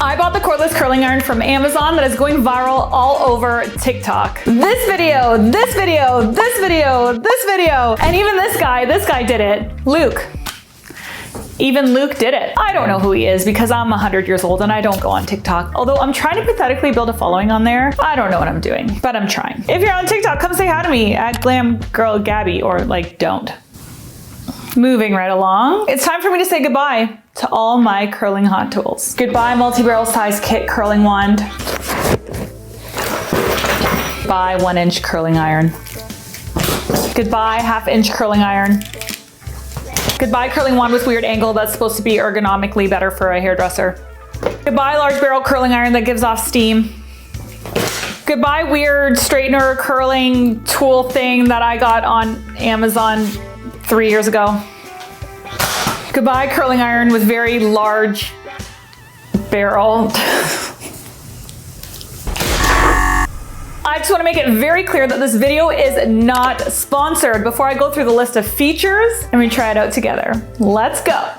I bought the cordless curling iron from Amazon that is going viral all over TikTok. This video, this video, this video, this video, and even this guy did it. Luke. Even Luke did it. I don't know who he is because I'm 100 years old and I don't go on TikTok. Although I'm trying to pathetically build a following on there. I don't know what I'm doing, but I'm trying. If you're on TikTok, come say hi to me at Glam Girl Gabby, or like don't. Moving right along, it's time for me to say goodbye to all my curling hot tools. Goodbye multi-barrel size kit curling wand. Goodbye 1-inch curling iron. Goodbye 1/2-inch curling iron. Goodbye curling wand with weird angle that's supposed to be ergonomically better for a hairdresser. Goodbye large barrel curling iron that gives off steam. Goodbye weird straightener curling tool thing that I got on Amazon 3 years ago. Goodbye curling iron with very large barrel. I just want to make it very clear that this video is not sponsored. Before I go through the list of features, and we try it out together. Let's go.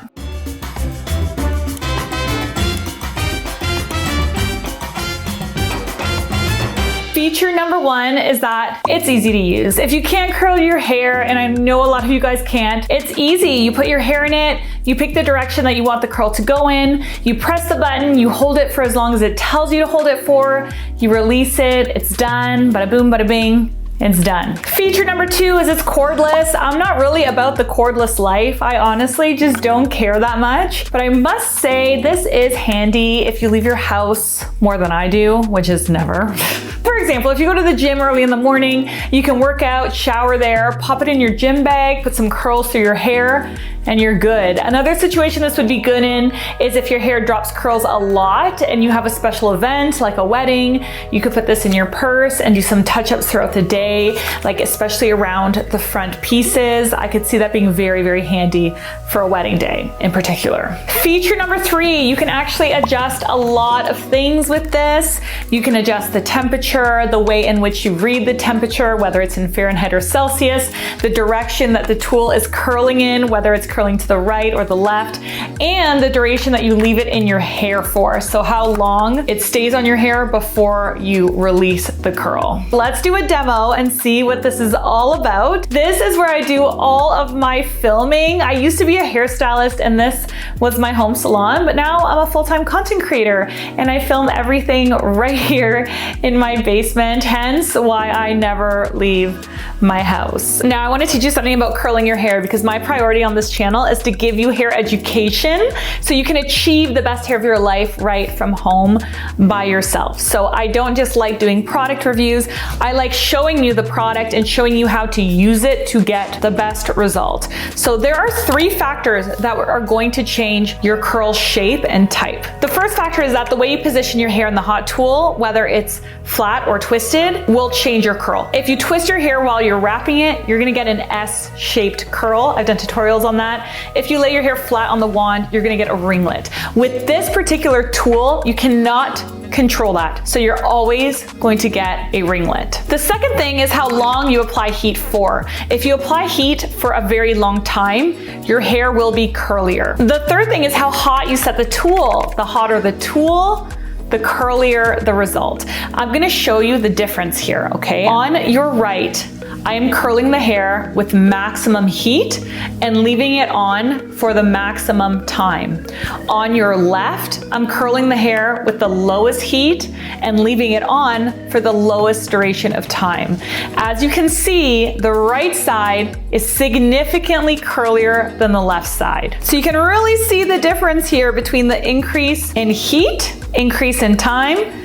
Feature number 1 is that it's easy to use. If you can't curl your hair, and I know a lot of you guys can't, it's easy. You put your hair in it, you pick the direction that you want the curl to go in, you press the button, you hold it for as long as it tells you to hold it for, you release it, it's done, bada boom, bada bing. It's done. Feature number 2 is it's cordless. I'm not really about the cordless life. I honestly just don't care that much. But I must say this is handy if you leave your house more than I do, which is never. For example, if you go to the gym early in the morning, you can work out, shower there, pop it in your gym bag, put some curls through your hair, and you're good. Another situation this would be good in is if your hair drops curls a lot and you have a special event like a wedding, you could put this in your purse and do some touch-ups throughout the day, like especially around the front pieces. I could see that being very, very handy for a wedding day in particular. Feature number 3, you can actually adjust a lot of things with this. You can adjust the temperature, the way in which you read the temperature, whether it's in Fahrenheit or Celsius, the direction that the tool is curling in, whether it's curling to the right or the left, and the duration that you leave it in your hair for. So how long it stays on your hair before you release the curl. Let's do a demo and see what this is all about. This is where I do all of my filming. I used to be a hairstylist and this was my home salon, but now I'm a full-time content creator and I film everything right here in my basement, hence why I never leave my house. Now I want to teach you something about curling your hair because my priority on this channel is to give you hair education so you can achieve the best hair of your life right from home by yourself. So I don't just like doing product reviews, I like showing you the product and showing you how to use it to get the best result. So there are 3 factors that are going to change your curl shape and type. The first factor is that the way you position your hair in the hot tool, whether it's flat or twisted, will change your curl. If you twist your hair while you're wrapping it, you're gonna get an S-shaped curl. I've done tutorials on that. If you lay your hair flat on the wand, you're gonna get a ringlet. With this particular tool, you cannot control that. So you're always going to get a ringlet. The second thing is how long you apply heat for. If you apply heat for a very long time, your hair will be curlier. The third thing is how hot you set the tool. The hotter the tool, the curlier the result. I'm gonna show you the difference here, okay? On your right, I am curling the hair with maximum heat and leaving it on for the maximum time. On your left, I'm curling the hair with the lowest heat and leaving it on for the lowest duration of time. As you can see, the right side is significantly curlier than the left side. So you can really see the difference here between the increase in heat, increase in time,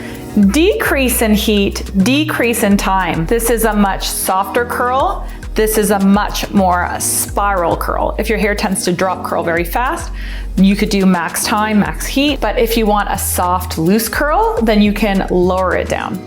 decrease in heat, decrease in time. This is a much softer curl. This is a much more spiral curl. If your hair tends to drop curl very fast, you could do max time, max heat. But if you want a soft, loose curl, then you can lower it down.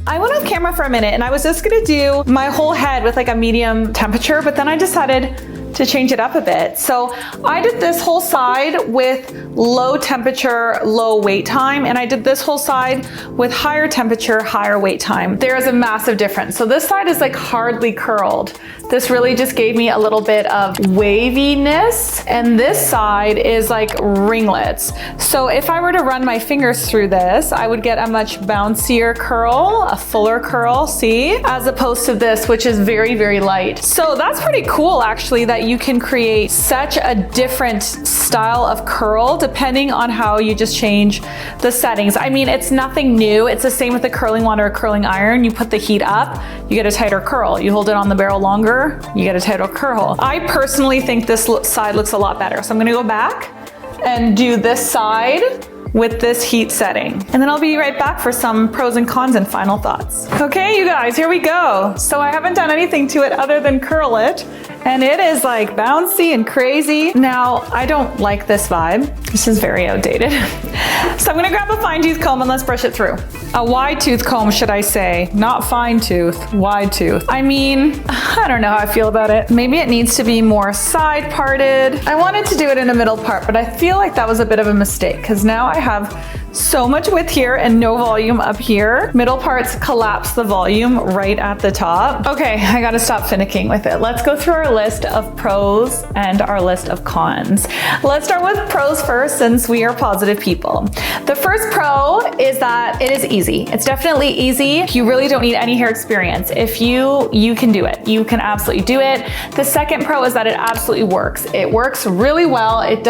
I went off camera for a minute and I was just gonna do my whole head with like a medium temperature, but then I decided to change it up a bit. So I did this whole side with low temperature, low wait time, and I did this whole side with higher temperature, higher wait time. There is a massive difference. So this side is like hardly curled. This really just gave me a little bit of waviness, and this side is like ringlets. So if I were to run my fingers through this, I would get a much bouncier curl, a fuller curl, see? As opposed to this, which is very, very light. So that's pretty cool actually, that you can create such a different style of curl depending on how you just change the settings. I mean, it's nothing new. It's the same with a curling wand or a curling iron. You put the heat up, you get a tighter curl. You hold it on the barrel longer, you get a tighter curl. I personally think this side looks a lot better. So I'm gonna go back and do this side with this heat setting. And then I'll be right back for some pros and cons and final thoughts. Okay, you guys, here we go. So I haven't done anything to it other than curl it. And it is like bouncy and crazy. Now, I don't like this vibe. This is very outdated. So I'm gonna grab a fine tooth comb and let's brush it through. A wide tooth comb, should I say. Not fine tooth, wide tooth. I mean, I don't know how I feel about it. Maybe it needs to be more side parted. I wanted to do it in a middle part, but I feel like that was a bit of a mistake because now I have so much width here and no volume up here. Middle parts collapse the volume right at the top. Okay, I gotta stop finicking with it. Let's go through our list of pros and our list of cons. Let's start with pros first, since we are positive people. The first pro is that it is easy. It's definitely easy. You really don't need any hair experience. If you can do it. You can absolutely do it. The second pro is that it absolutely works. It works really well. It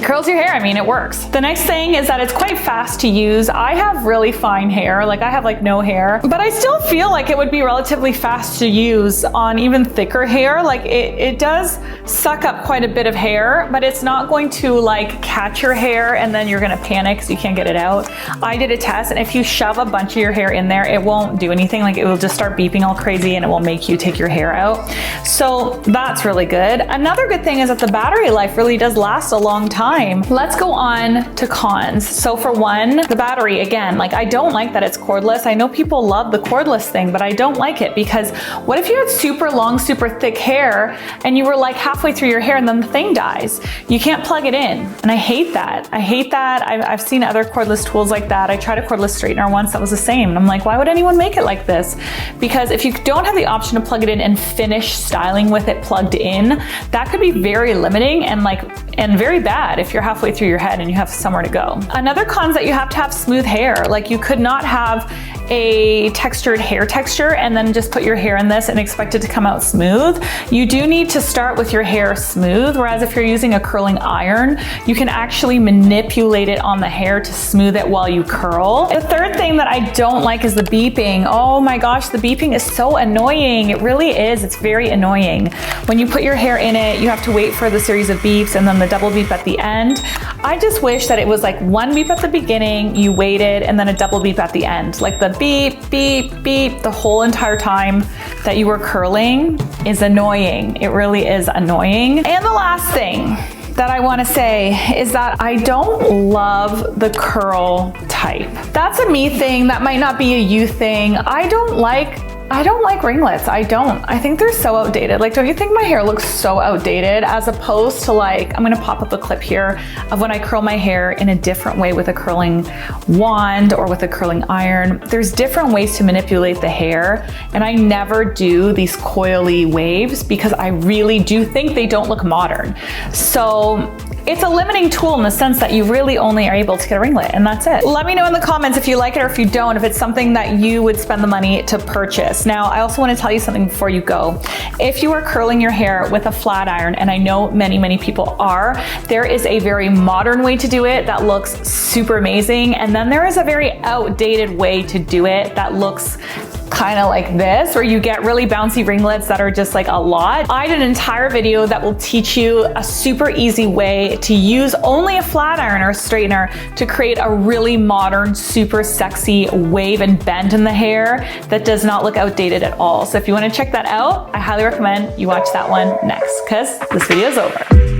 curls your hair. I mean, it works. The next thing is that it's quite fast to use. I have really fine hair. Like I have like no hair, but I still feel like it would be relatively fast to use on even thicker hair. Like it does suck up quite a bit of hair, but it's not going to like catch your hair and then you're gonna panic because you can't get it out. I did a test, and if you shove a bunch of your hair in there, it won't do anything. Like it will just start beeping all crazy and it will make you take your hair out. So that's really good. Another good thing is that the battery life really does last a long time. Let's go on to cons. So for one, the battery, again, like I don't like that it's cordless. I know people love the cordless thing, but I don't like it because what if you had super long, super thick hair and you were like halfway through your hair and then the thing dies? You can't plug it in. And I hate that. I hate that. I've seen other cordless tools like that. I tried a cordless straightener once that was the same. And I'm like, why would anyone make it like this? Because if you don't have the option to plug it in and finish styling with it plugged in, that could be very limiting and very bad if you're halfway through your head and you have somewhere to go. Another con is that you have to have smooth hair. Like you could not have a textured hair texture and then just put your hair in this and expect it to come out smooth. You do need to start with your hair smooth, whereas if you're using a curling iron, you can actually manipulate it on the hair to smooth it while you curl. The third thing that I don't like is the beeping. Oh my gosh, the beeping is so annoying. It really is. It's very annoying. When you put your hair in it, you have to wait for the series of beeps and then the double beep at the end. I just wish that it was like one beep at the beginning, you waited, and then a double beep at the end. Like the beep, beep, beep, the whole entire time that you were curling is annoying. It really is annoying. And the last thing that I want to say is that I don't love the curl type. That's a me thing. That might not be a you thing. I don't like ringlets. I don't. I think they're so outdated. Like, don't you think my hair looks so outdated as opposed to like, I'm gonna pop up a clip here of when I curl my hair in a different way with a curling wand or with a curling iron. There's different ways to manipulate the hair, and I never do these coily waves because I really do think they don't look modern. So it's a limiting tool in the sense that you really only are able to get a ringlet, and that's it. Let me know in the comments if you like it or if you don't, if it's something that you would spend the money to purchase. Now, I also want to tell you something before you go. If you are curling your hair with a flat iron, and I know many, many people are, there is a very modern way to do it that looks super amazing, and then there is a very outdated way to do it that looks kind of like this, where you get really bouncy ringlets that are just like a lot. I did an entire video that will teach you a super easy way to use only a flat iron or a straightener to create a really modern, super sexy wave and bend in the hair that does not look outdated at all. So if you want to check that out, I highly recommend you watch that one next, because this video is over.